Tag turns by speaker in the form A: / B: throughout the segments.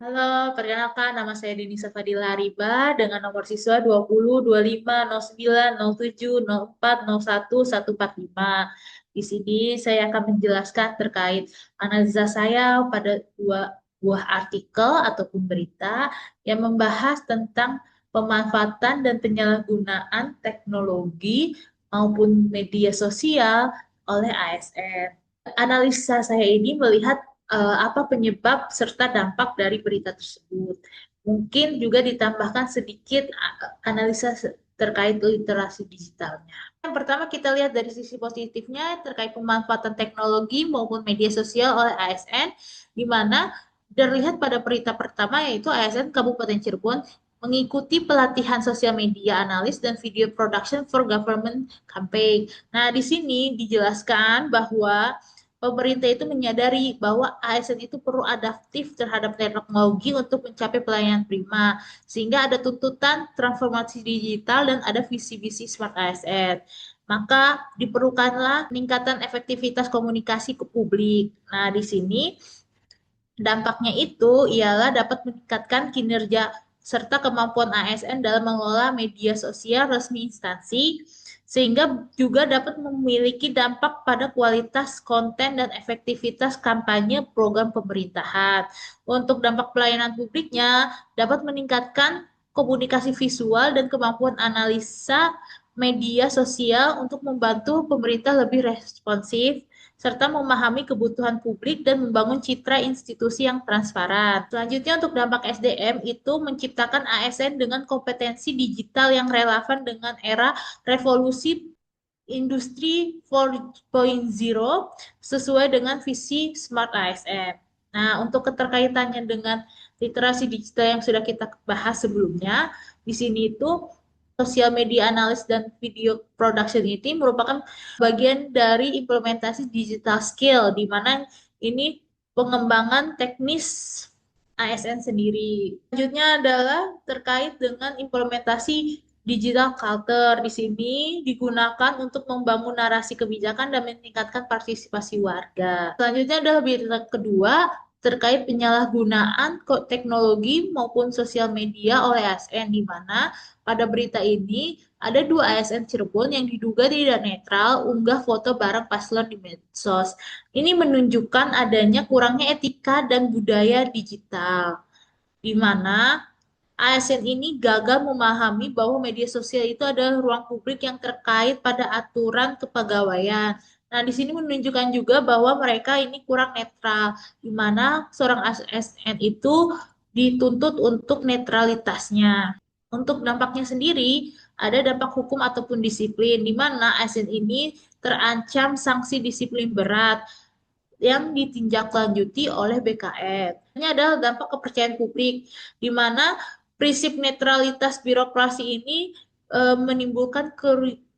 A: Halo, perkenalkan nama saya Denisa Fadila Riba dengan nomor siswa 20, 25, 09, 07, 04, 01, 145. Di sini saya akan menjelaskan terkait analisa saya pada dua buah artikel ataupun berita yang membahas tentang pemanfaatan dan penyalahgunaan teknologi maupun media sosial oleh ASN. Analisa saya ini melihat apa penyebab serta dampak dari berita tersebut. Mungkin juga ditambahkan sedikit analisa terkait literasi digitalnya. Yang pertama kita lihat dari sisi positifnya terkait pemanfaatan teknologi maupun media sosial oleh ASN, di mana terlihat pada berita pertama yaitu ASN Kabupaten Cirebon mengikuti pelatihan sosial media analis dan video production for government campaign. Nah, di sini dijelaskan bahwa pemerintah itu menyadari bahwa ASN itu perlu adaptif terhadap teknologi untuk mencapai pelayanan prima, sehingga ada tuntutan transformasi digital dan ada visi-visi smart ASN. Maka diperlukanlah peningkatan efektivitas komunikasi ke publik. Nah, di sini dampaknya itu ialah dapat meningkatkan kinerja serta kemampuan ASN dalam mengelola media sosial resmi instansi, sehingga juga dapat memiliki dampak pada kualitas konten dan efektivitas kampanye program pemerintahan. Untuk dampak pelayanan publiknya, dapat meningkatkan komunikasi visual dan kemampuan analisa media sosial untuk membantu pemerintah lebih responsif serta memahami kebutuhan publik dan membangun citra institusi yang transparan. Selanjutnya untuk dampak SDM itu menciptakan ASN dengan kompetensi digital yang relevan dengan era revolusi industri 4.0 sesuai dengan visi Smart ASN. Nah, untuk keterkaitannya dengan literasi digital yang sudah kita bahas sebelumnya, di sini itu sosial media analis dan video production ini merupakan bagian dari implementasi digital skill, di mana ini pengembangan teknis ASN sendiri. Selanjutnya adalah terkait dengan implementasi digital culture. Di sini digunakan untuk membangun narasi kebijakan dan meningkatkan partisipasi warga. Selanjutnya adalah berita kedua terkait penyalahgunaan teknologi maupun sosial media oleh ASN, di mana pada berita ini ada dua ASN Cirebon yang diduga tidak netral unggah foto barang paslon di medsos. Ini menunjukkan adanya kurangnya etika dan budaya digital, di mana ASN ini gagal memahami bahwa media sosial itu adalah ruang publik yang terkait pada aturan kepegawaian. Nah, di sini menunjukkan juga bahwa mereka ini kurang netral, di mana seorang ASN itu dituntut untuk netralitasnya. Untuk dampaknya sendiri, ada dampak hukum ataupun disiplin, di mana ASN ini terancam sanksi disiplin berat yang ditindaklanjuti oleh BKN. Ini adalah dampak kepercayaan publik, di mana prinsip netralitas birokrasi ini menimbulkan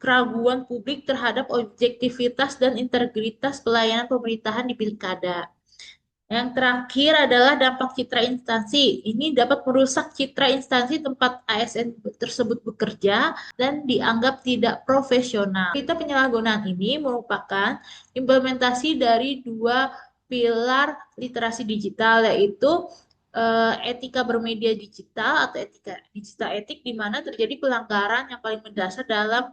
A: keraguan publik terhadap objektivitas dan integritas pelayanan pemerintahan di pilkada. Yang terakhir adalah dampak citra instansi. Ini dapat merusak citra instansi tempat ASN tersebut bekerja dan dianggap tidak profesional. Kita penyalahgunaan ini merupakan implementasi dari dua pilar literasi digital, yaitu etika bermedia digital atau etika digital etik, di mana terjadi pelanggaran yang paling mendasar dalam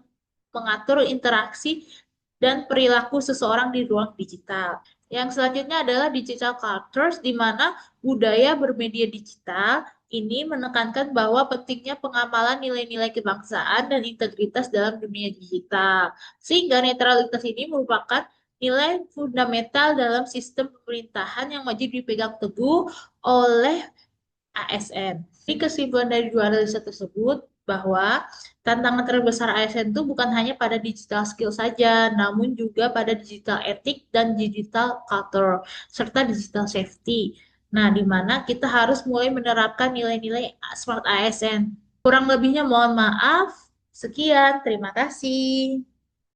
A: mengatur interaksi dan perilaku seseorang di ruang digital. Yang selanjutnya adalah digital cultures, di mana budaya bermedia digital ini menekankan bahwa pentingnya pengamalan nilai-nilai kebangsaan dan integritas dalam dunia digital. Sehingga netralitas ini merupakan nilai fundamental dalam sistem pemerintahan yang wajib dipegang teguh oleh ASN. Jadi kesimpulan dari dua analisa tersebut bahwa tantangan terbesar ASN itu bukan hanya pada digital skill saja, namun juga pada digital etik dan digital culture, serta digital safety. Nah, di mana kita harus mulai menerapkan nilai-nilai smart ASN. Kurang lebihnya mohon maaf. Sekian, terima kasih.